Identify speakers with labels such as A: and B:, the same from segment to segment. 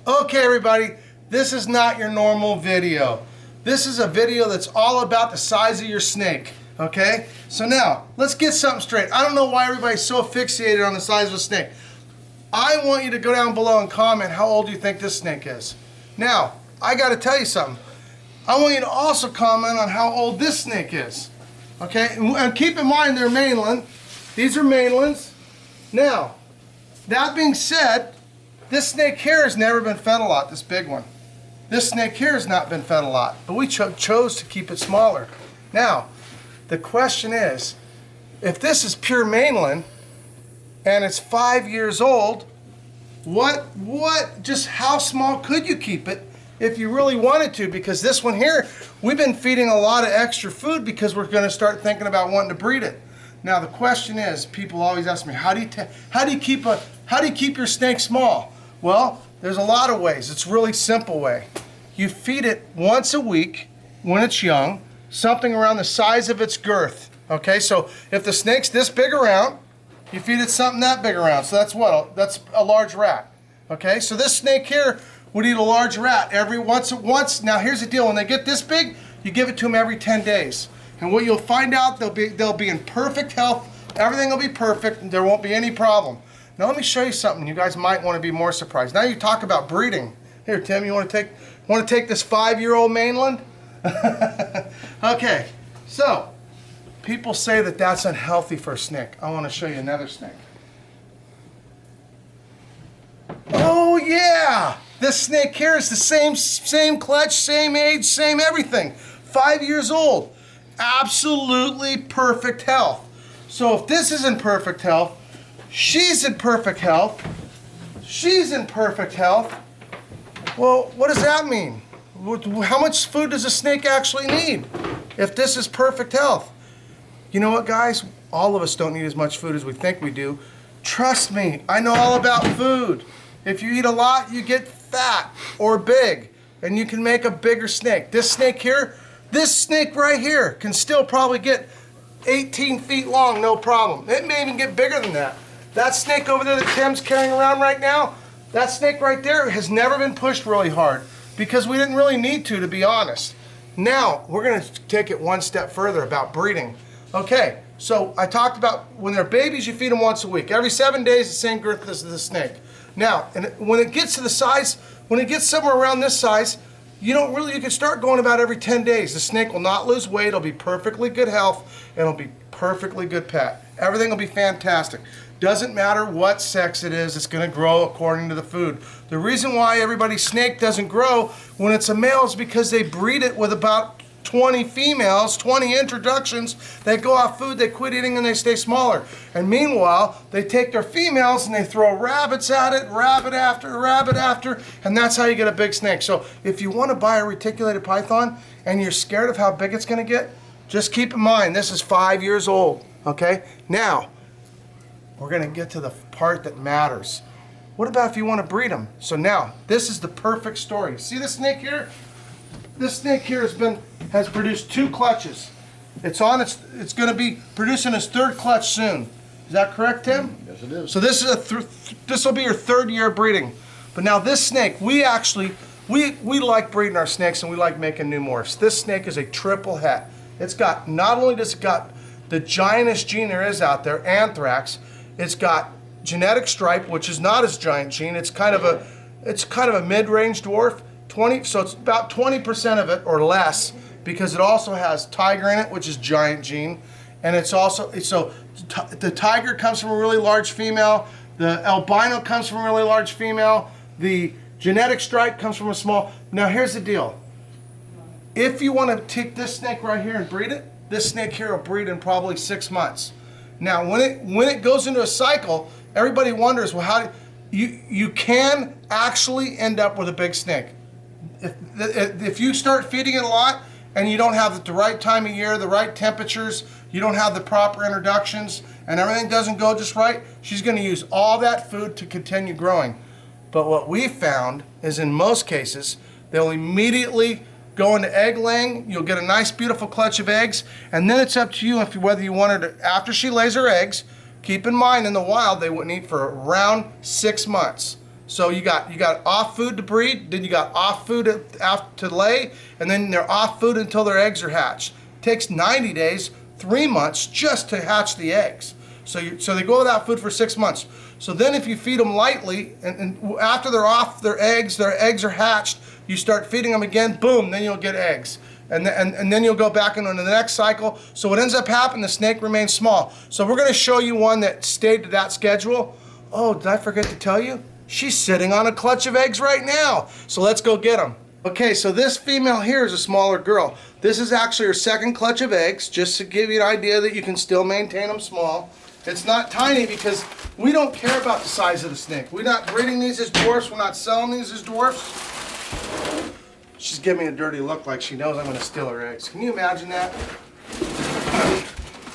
A: Okay everybody, this is not your normal video. This is a video that's all about the size of your snake, okay? So now, let's get something straight. I don't know why everybody's so fixated on the size of a snake. I want you to go down below and comment how old you think this snake is. Now, I gotta tell you something. I want you to also comment on how old this snake is, okay? And keep in mind they're mainland. These are mainlands. Now, that being said, this snake here has never been fed a lot, this big one. This snake here has not been fed a lot, but we chose to keep it smaller. Now, the question is, if this is pure mainland and it's 5 years old, just how small could you keep it if you really wanted to? Because this one here, we've been feeding a lot of extra food because we're going to start thinking about wanting to breed it. Now the question is, people always ask me, how do you keep your snake small? Well, there's a lot of ways. It's a really simple way. You feed it once a week when it's young, something around the size of its girth. Okay, so if the snake's this big around, you feed it something that big around. So that's what? That's a large rat. Okay, so this snake here would eat a large rat every once. Now here's the deal: when they get this big, you give it to them every 10 days. And what you'll find out, they'll be in perfect health. Everything will be perfect, and there won't be any problem. Now let me show you something. You guys might want to be more surprised. Now you talk about breeding. Here, Tim, you want to take this 5-year-old mainland? Okay, so people say that that's unhealthy for a snake. I want to show you another snake. Oh yeah, this snake here is the same clutch, same age, same everything. 5 years old. Absolutely perfect health. So if this is in perfect health, she's in perfect health, she's in perfect health, well, what does that mean? How much food does a snake actually need if this is perfect health? You know what, guys? All of us don't need as much food as we think we do. Trust me, I know all about food. If you eat a lot, you get fat or big, and you can make a bigger snake. This snake here, this snake right here can still probably get 18 feet long, no problem. It may even get bigger than that. That snake over there that Tim's carrying around right now, that snake right there has never been pushed really hard because we didn't really need to be honest. Now, we're gonna take it one step further about breeding. Okay, so I talked about when they're babies, you feed them once a week. Every 7 days, the same girth as the snake. Now, and when it gets to the size, when it gets somewhere around this size, you can start going about every 10 days. The snake will not lose weight, it'll be perfectly good health, and it'll be perfectly good pet. Everything will be fantastic. Doesn't matter what sex it is, it's gonna grow according to the food. The reason why everybody's snake doesn't grow when it's a male is because they breed it with about 20 females, 20 introductions. They go off food, they quit eating, and they stay smaller. And meanwhile, they take their females and they throw rabbits at it, rabbit after, and that's how you get a big snake. So if you want to buy a reticulated python and you're scared of how big it's going to get, just keep in mind this is 5 years old, okay? Now, we're going to get to the part that matters. What about if you want to breed them? So now, this is the perfect story. See this snake here? This snake here has produced 2 clutches. It's going to be producing its 3rd clutch soon. Is that correct, Tim?
B: Yes, it is.
A: So this will be your 3rd year breeding. But now this snake, we like breeding our snakes and we like making new morphs. This snake is a triple het. It's got, not only does it got the giantest gene there is out there, anthrax, it's got genetic stripe, which is not as giant gene. It's kind of a mid-range dwarf. So it's about 20% of it or less, because it also has tiger in it, which is giant gene, and the tiger comes from a really large female, the albino comes from a really large female, the genetic stripe comes from a small. Now here's the deal. If you want to take this snake right here and breed it, this snake here will breed in probably 6 months. Now when it goes into a cycle, everybody wonders, well, how do you can actually end up with a big snake. If you start feeding it a lot and you don't have the right time of year, the right temperatures, you don't have the proper introductions, and everything doesn't go just right, she's going to use all that food to continue growing. But what we found is in most cases, they'll immediately go into egg laying. You'll get a nice, beautiful clutch of eggs, and then it's up to you whether you want her to, after she lays her eggs, keep in mind in the wild they wouldn't eat for around 6 months. So you got off food to breed, then you got off food to lay, and then they're off food until their eggs are hatched. It takes 90 days, 3 months just to hatch the eggs. So they go without food for 6 months. So then if you feed them lightly, and after they're off their eggs are hatched, you start feeding them again, boom, then you'll get eggs. And then you'll go back into the next cycle. So what ends up happening, the snake remains small. So we're gonna show you one that stayed to that schedule. Oh, did I forget to tell you? She's sitting on a clutch of eggs right now. So let's go get them. Okay, so this female here is a smaller girl. This is actually her second clutch of eggs, just to give you an idea that you can still maintain them small. It's not tiny because we don't care about the size of the snake. We're not breeding these as dwarfs. We're not selling these as dwarfs. She's giving me a dirty look like she knows I'm going to steal her eggs. Can you imagine that?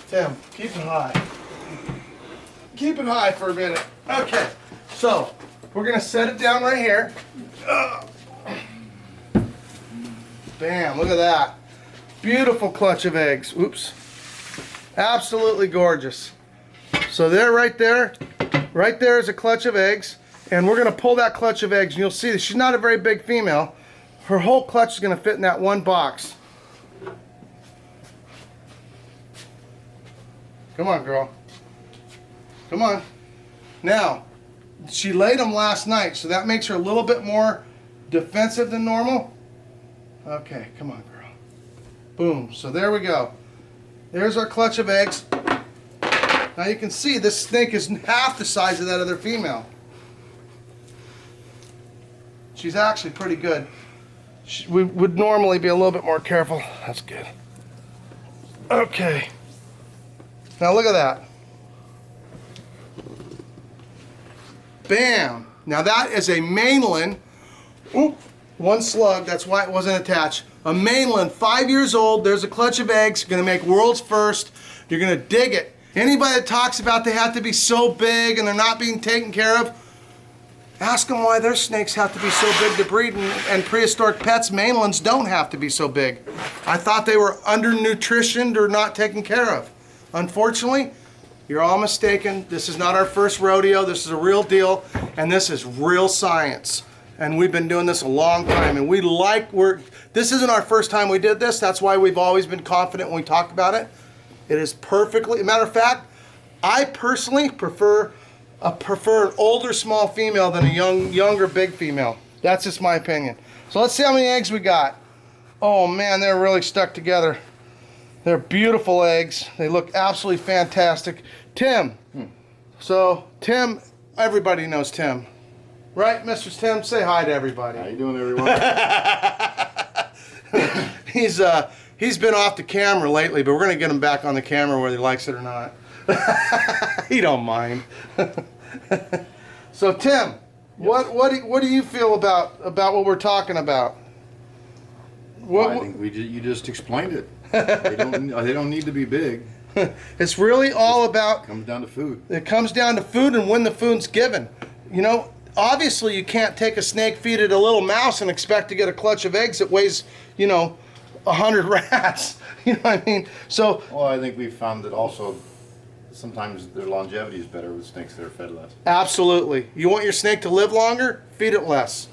A: Tim, keep it high. Keep it high for a minute. Okay, so we're going to set it down right here. Bam, look at that. Beautiful clutch of eggs. Oops. Absolutely gorgeous. So there, right there is a clutch of eggs, and we're going to pull that clutch of eggs, and you'll see that she's not a very big female. Her whole clutch is going to fit in that one box. Come on, girl. Come on. Now, she laid them last night, so that makes her a little bit more defensive than normal. Okay, come on, girl. Boom. So there we go. There's our clutch of eggs. Now you can see this snake is half the size of that other female. She's actually pretty good. We would normally be a little bit more careful. That's good. Okay. Now look at that. Bam. Now that is a mainland. Oop, one slug. That's why it wasn't attached. A mainland, 5 years old. There's a clutch of eggs. You're going to make world's first. You're going to dig it. Anybody that talks about they have to be so big and they're not being taken care of, ask them why their snakes have to be so big to breed, and Prehistoric Pets mainlands don't have to be so big. I thought they were undernutritioned or not taken care of. Unfortunately, you're all mistaken. This is not our first rodeo. This is a real deal, and this is real science. And we've been doing this a long time, and this isn't our first time we did this. That's why we've always been confident when we talk about it. It is perfectly, matter of fact, I personally prefer an older small female than a younger big female. That's just my opinion. So let's see how many eggs we got. Oh man, they're really stuck together. They're beautiful eggs. They look absolutely fantastic. Tim. So Tim, everybody knows Tim. Right, Mr. Tim? Say hi to everybody.
B: How you doing, everyone?
A: He's been off the camera lately, but we're going to get him back on the camera whether he likes it or not. He don't mind. So Tim, yes. What do you feel about what we're talking about?
B: I think you just explained it. They don't need to be big.
A: It's really all about.
B: It comes down to food. It
A: comes down to food and when the food's given. You know, obviously you can't take a snake, feed it a little mouse, and expect to get a clutch of eggs that weighs, 100 rats. You know what I mean? So.
B: Well, I think we've found that also sometimes their longevity is better with snakes that are fed less.
A: Absolutely. You want your snake to live longer? Feed it less.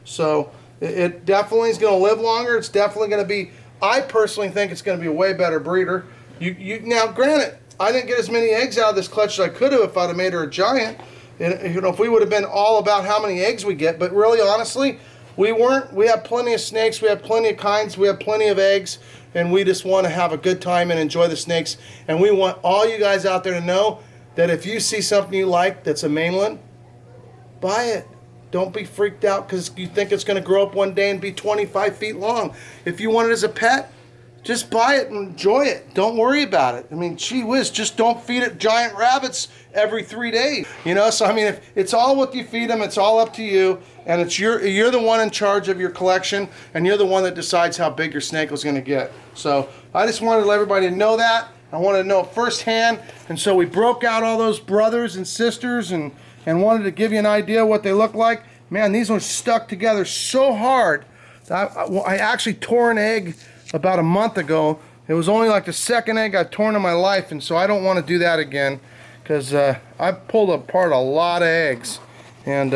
A: So it definitely is going to live longer. It's definitely going to be. I personally think it's going to be a way better breeder. Now, granted, I didn't get as many eggs out of this clutch as I could have if I'd have made her a giant. If we would have been all about how many eggs we get, but really, honestly, we weren't. We have plenty of snakes. We have plenty of kinds. We have plenty of eggs, and we just want to have a good time and enjoy the snakes. And we want all you guys out there to know that if you see something you like that's a mainland, buy it. Don't be freaked out because you think it's going to grow up one day and be 25 feet long. If you want it as a pet, just buy it and enjoy it. Don't worry about it. I mean, gee whiz, just don't feed it giant rabbits every 3 days. So I mean, if it's all what you feed them, it's all up to you, and it's you're the one in charge of your collection, and you're the one that decides how big your snake is going to get. So I just wanted to let everybody know that. I wanted to know it firsthand, and so we broke out all those brothers and sisters and wanted to give you an idea what they look like. Man, these ones stuck together so hard. I actually tore an egg about a month ago. It was only like the second egg I've torn in my life, and so I don't want to do that again because I've pulled apart a lot of eggs. And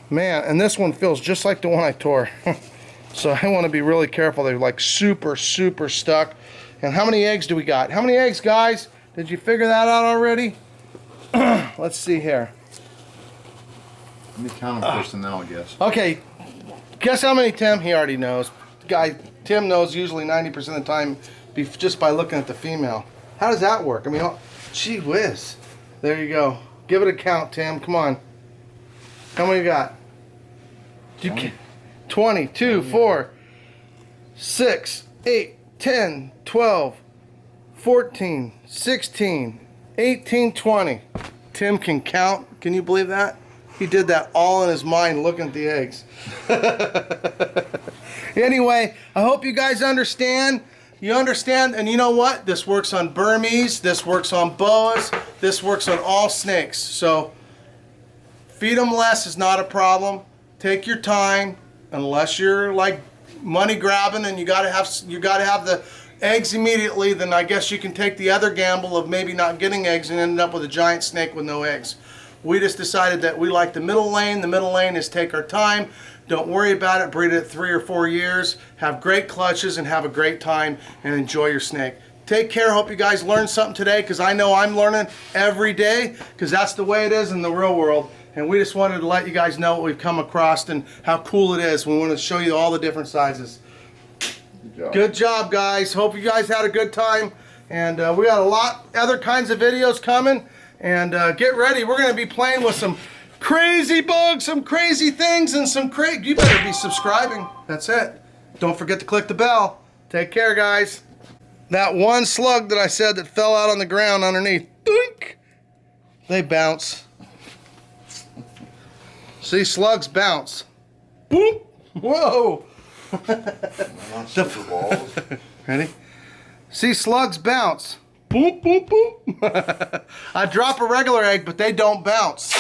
A: Man, and this one feels just like the one I tore. So I want to be really careful. They're like super, super stuck. And how many eggs do we got? How many eggs, guys? Did you figure that out already? Let's see here.
B: Let me count them first and then I'll guess.
A: Okay, guess how many, Tim? He already knows. Tim knows usually 90% of the time just by looking at the female. How does that work? I mean, gee whiz. There you go. Give it a count, Tim. Come on. How many you got?
B: 20.
A: 20, 2, 4, 6, 8, 10, 12, 14, 16, 18, 20. Tim can count. Can you believe that? He did that all in his mind looking at the eggs. Anyway, I hope you guys understand. You understand, and you know what? This works on Burmese, this works on boas, this works on all snakes. So feed them less is not a problem. Take your time, unless you're like money grabbing and you gotta have the eggs immediately. Then I guess you can take the other gamble of maybe not getting eggs and end up with a giant snake with no eggs. We just decided that we like the middle lane. The middle lane is take our time. Don't worry about it. Breed it 3 or 4 years. Have great clutches and have a great time and enjoy your snake. Take care. Hope you guys learned something today, because I know I'm learning every day, because that's the way it is in the real world. And we just wanted to let you guys know what we've come across and how cool it is. We want to show you all the different sizes. Good job, guys. Hope you guys had a good time. And we got a lot other kinds of videos coming. And get ready. We're going to be playing with some crazy bugs, some crazy things, and some you better be subscribing. That's it. Don't forget to click the bell. Take care, guys. That one slug that I said that fell out on the ground underneath, doink, they bounce. See, slugs bounce. Boom. Whoa. Ready? See, slugs bounce. Boom, boom, boom. I drop a regular egg, but they don't bounce.